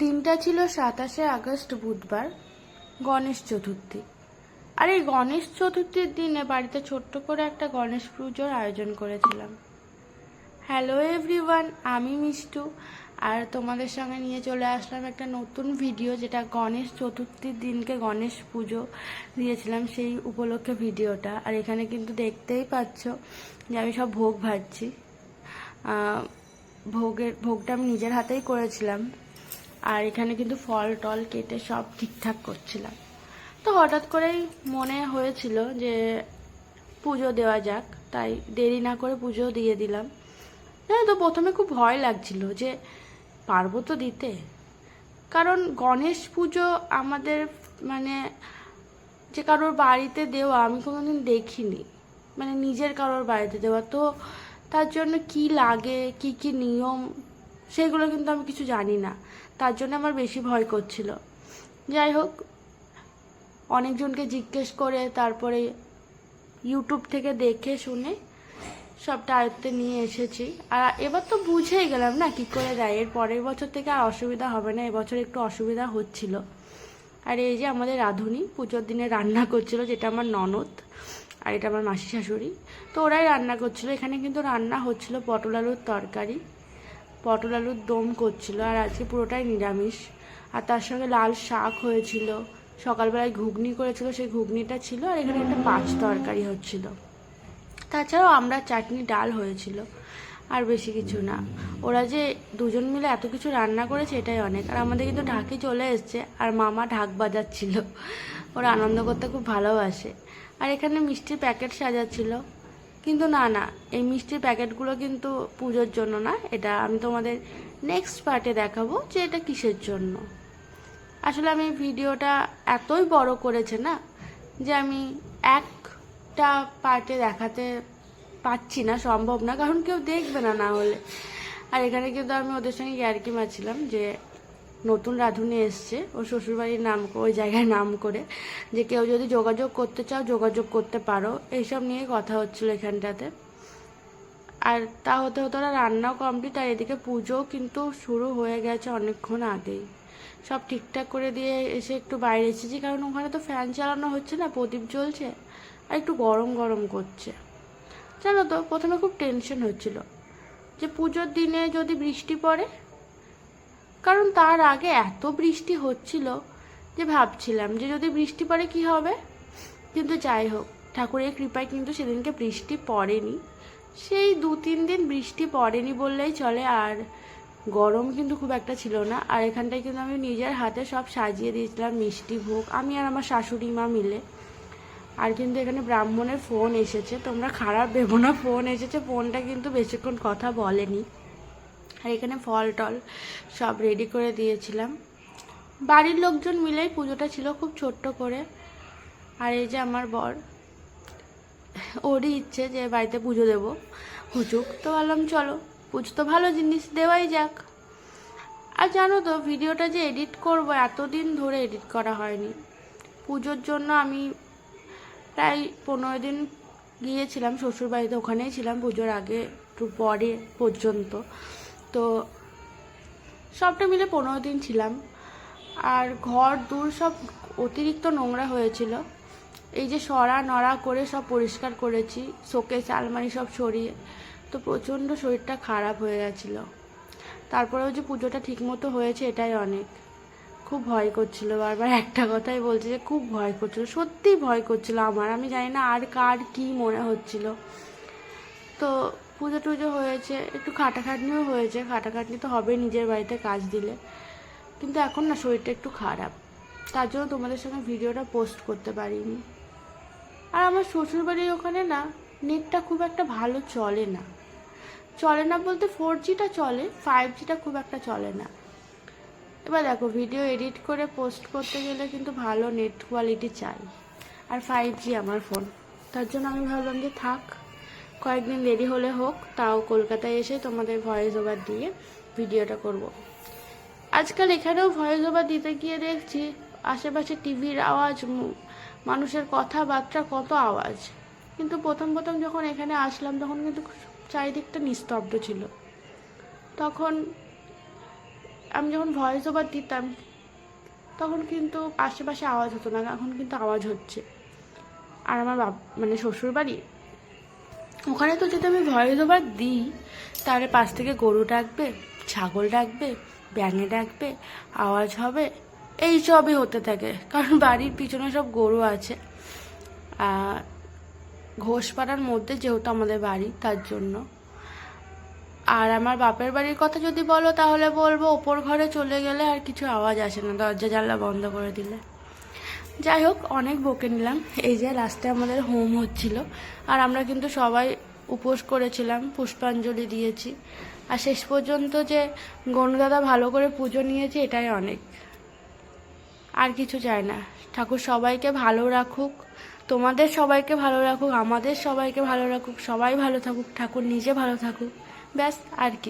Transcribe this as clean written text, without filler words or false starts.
দিনটা ছিল 27 আগস্ট বুধবার, গণেশ চতুর্থী। আর এই গণেশ চতুর্থীর দিনে বাড়িতে ছোট্ট করে একটা গণেশ পুজোর আয়োজন করেছিলাম। হ্যালো এভরিওয়ান, আমি মিষ্টু, আর তোমাদের সঙ্গে নিয়ে চলে আসলাম একটা নতুন ভিডিও, যেটা গণেশ চতুর্থীর দিনকে গণেশ পুজো দিয়েছিলাম সেই উপলক্ষে ভিডিওটা। আর এখানে কিন্তু দেখতেই পাচ্ছ যে আমি সব ভোগ ভাজছি। ভোগটা আমি নিজের হাতেই করেছিলাম। আর এখানে কিন্তু ফল টল কেটে সব ঠিকঠাক করছিলাম। তো হঠাৎ করেই মনে হয়েছিল যে পুজো দেওয়া যাক, তাই দেরি না করে পুজো দিয়ে দিলাম। হ্যাঁ, তো প্রথমে খুব ভয় লাগছিল যে পারবো তো দিতে, কারণ গণেশ পুজো আমাদের মানে যে কারোর বাড়িতে দেওয়া আমি কোনোদিন দেখিনি, মানে নিজের কারোর বাড়িতে দেওয়া। তো তার জন্য কি লাগে, কি কি নিয়ম, সেগুলো কিন্তু আমি কিছু জানি না, তার জন্য আমার বেশি ভয় করছিল। যাই হোক, অনেকজনকে জিজ্ঞেস করে তারপরে ইউটিউব থেকে দেখে শুনে সবটা আয়ত্তে নিয়ে এসেছি। আর এবার তো বুঝেই গেলাম না কি করে দেয়, এর পরের বছর থেকে আর অসুবিধা হবে না। এবছর একটু অসুবিধা হচ্ছিল। আর এই যে আমাদের রাঁধুনি পুজোর দিনে রান্না করছিল, যেটা আমার ননদ আর এটা আমার মাসি শাশুড়ি, তো ওরাই রান্না করছিল। এখানে কিন্তু রান্না হচ্ছিল পটল আলুর তরকারি, পটল আলুর দম করছিল, আর আজকে পুরোটাই নিরামিষ। আর তার সঙ্গে লাল শাক হয়েছিল, সকালবেলায় ঘুগনি করেছিল, সেই ঘুগনিটা ছিল, আর এখানে একটা মাছ তরকারি হচ্ছিল। তাছাড়াও আমরা চাটনি ডাল হয়েছিল, আর বেশি কিছু না। ওরা যে দুজন মিলে এত কিছু রান্না করেছে এটাই অনেক। আর আমাদের কিন্তু ঢাকি চলে এসছে, আর মামা ঢাক বাজাচ্ছিল। ওরা আনন্দ করতে খুব ভালোবাসে। আর এখানে মিষ্টির প্যাকেট সাজাচ্ছিল, কিন্তু না, এই মিষ্টির প্যাকেটগুলো কিন্তু পুজোর জন্য না, এটা আমি তোমাদের নেক্সট পার্টে দেখাবো যে এটা কিসের জন্য। আসলে আমি ভিডিওটা এতই বড় করেছে না, যে আমি একটা পার্টে দেখাতে পাচ্ছি না, সম্ভব না, কারণ কেউ দেখবে না না হলে। আর এখানে কিন্তু আমি ওদের সঙ্গে ইয়ার্কি মারছিলাম যে নতুন রাঁধুনি এসছে ও শ্বশুরবাড়ির নাম, ওই জায়গায় নাম করে, যে কেউ যদি যোগাযোগ করতে চাও যোগাযোগ করতে পারো, এইসব নিয়ে কথা হচ্ছিল এখানটাতে। আর তা হতে হতে ওরা রান্নাও কমপ্লিট, আর এদিকে পুজোও কিন্তু শুরু হয়ে গেছে অনেকক্ষণ আগেই। সব ঠিকঠাক করে দিয়ে এসে একটু বাইরে এসেছি, কারণ ওখানে তো ফ্যান চালানো হচ্ছে না, প্রদীপ জ্বলছে, আর একটু গরম গরম করছে। জানো তো, প্রথমে খুব টেনশন হচ্ছিল যে পুজোর দিনে যদি বৃষ্টি পড়ে, কারণ তার আগে এত বৃষ্টি হচ্ছিল যে ভাবছিলাম যে যদি বৃষ্টি পড়ে কি হবে। কিন্তু যাই হোক, ঠাকুরের কৃপায় কিন্তু সেদিনকে বৃষ্টি পড়েনি। সেই 2-3 দিন বৃষ্টি পড়েনি বললেই চলে। আর গরম কিন্তু খুব একটা ছিল না। আর এখানটায় কিন্তু আমি নিজের হাতে সব সাজিয়ে দিয়েছিলাম মিষ্টি ভোগ, আমি আর আমার শাশুড়ি মা মিলে। আর কিন্তু এখানে ব্রাহ্মণের ফোন এসেছে, তোমরা খারাপ ভেবো না, ফোন এসেছে, ফোনটা কিন্তু বেশিক্ষণ কথা বলেনি। আর এখানে ফল টল সব রেডি করে দিয়েছিলাম। বাড়ির লোকজন মিলেই পুজোটা ছিল খুব ছোট্ট করে। আর এই যে আমার বর, ওরই ইচ্ছে যে বাড়িতে পুজো দেবো, হুচুক, তো বললাম চলো, পুজো তো ভালো জিনিস, দেওয়াই যাক। আর জানো তো, ভিডিওটা যে এডিট করব এতদিন ধরে এডিট করা হয়নি। পুজোর জন্য আমি প্রায় 15 দিন গিয়েছিলাম শ্বশুরবাড়িতে, ওখানেই ছিলাম পুজোর আগে একটু পরে পর্যন্ত। তো সবটা মিলে 15 দিন ছিলাম। আর ঘর দূর সব অতিরিক্ত নোংরা হয়েছিল, এই যে সরা নড়া করে সব পরিষ্কার করেছি, শোকেস আলমারি সব সরিয়ে। তো প্রচণ্ড শরীরটা খারাপ হয়ে গেছিল। তারপরেও যে পুজোটা ঠিকমতো হয়েছে এটাই অনেক। খুব ভয় করছিল, বারবার একটা কথাই বলছে যে খুব ভয় করছিল, সত্যিই ভয় করছিল আমার। আমি জানি না আর কার কি মনে হচ্ছিল। তো পুজো টুজো হয়েছে, একটু খাটাখাটনিও হয়েছে, খাটাখাটনি তো হবে নিজের বাড়িতে কাজ দিলে। কিন্তু এখন না শরীরটা একটু খারাপ, তার জন্য তোমাদের সঙ্গে ভিডিওটা পোস্ট করতে পারিনি। আর আমার শ্বশুরবাড়ির ওখানে না নেটটা খুব একটা ভালো চলে না, চলে না বলতে 4Gটা চলে, 5Gটা খুব একটা চলে না। এবার দেখো, ভিডিও এডিট করে পোস্ট করতে গেলে কিন্তু ভালো নেট কোয়ালিটি চাই, আর 5G আমার ফোন। তার জন্য আমি ভাবলাম যে থাক, কয়েকদিন দেরি হলে হোক, তাও কলকাতায় এসে তোমাদের ভয়েস ওভার দিয়ে ভিডিওটা করব। আজকাল এখানেও ভয়েস ওভার দিতে গিয়ে দেখছি আশেপাশে টিভির আওয়াজ, মানুষের কথাবার্তা, কত আওয়াজ। কিন্তু প্রথম প্রথম যখন এখানে আসলাম তখন কিন্তু চারিদিকটা নিস্তব্ধ ছিল। তখন আমি যখন ভয়েস ওভার দিতাম তখন কিন্তু আশেপাশে আওয়াজ হতো না, এখন কিন্তু আওয়াজ হচ্ছে। আর আমার মানে শ্বশুর বাড়ি, ওখানে তো যদি আমি ভয়েস ওভার দিই তাহলে পাশ থেকে গরু ডাকবে, ছাগল ডাকবে, ব্যাঙে ডাকবে, আওয়াজ হবে, এই সবই হতে থাকে। কারণ বাড়ির পিছনে সব গরু আছে, ঘোষপাড়ার মধ্যে যেহেতু আমাদের বাড়ি, তার জন্য। আর আমার বাপের বাড়ির কথা যদি বলো তাহলে বলবো ওপর ঘরে চলে গেলে আর কিছু আওয়াজ আসে না, দরজা জানলা বন্ধ করে দিলে। যাই হোক, অনেক বকে নিলাম। এই যে লাস্টে আমাদের হোম হচ্ছিল, আর আমরা কিন্তু সবাই উপোস করেছিলাম, পুষ্পাঞ্জলি দিয়েছি। আর শেষ পর্যন্ত যে গণদাদা ভালো করে পুজো নিয়েছে, এটাই অনেক, আর কিছু চাই না। ঠাকুর সবাইকে ভালো রাখুক, তোমাদের সবাইকে ভালো রাখুক, আমাদের সবাইকে ভালো রাখুক, সবাই ভালো থাকুক, ঠাকুর নিজে ভালো থাকুক, ব্যাস আর কি।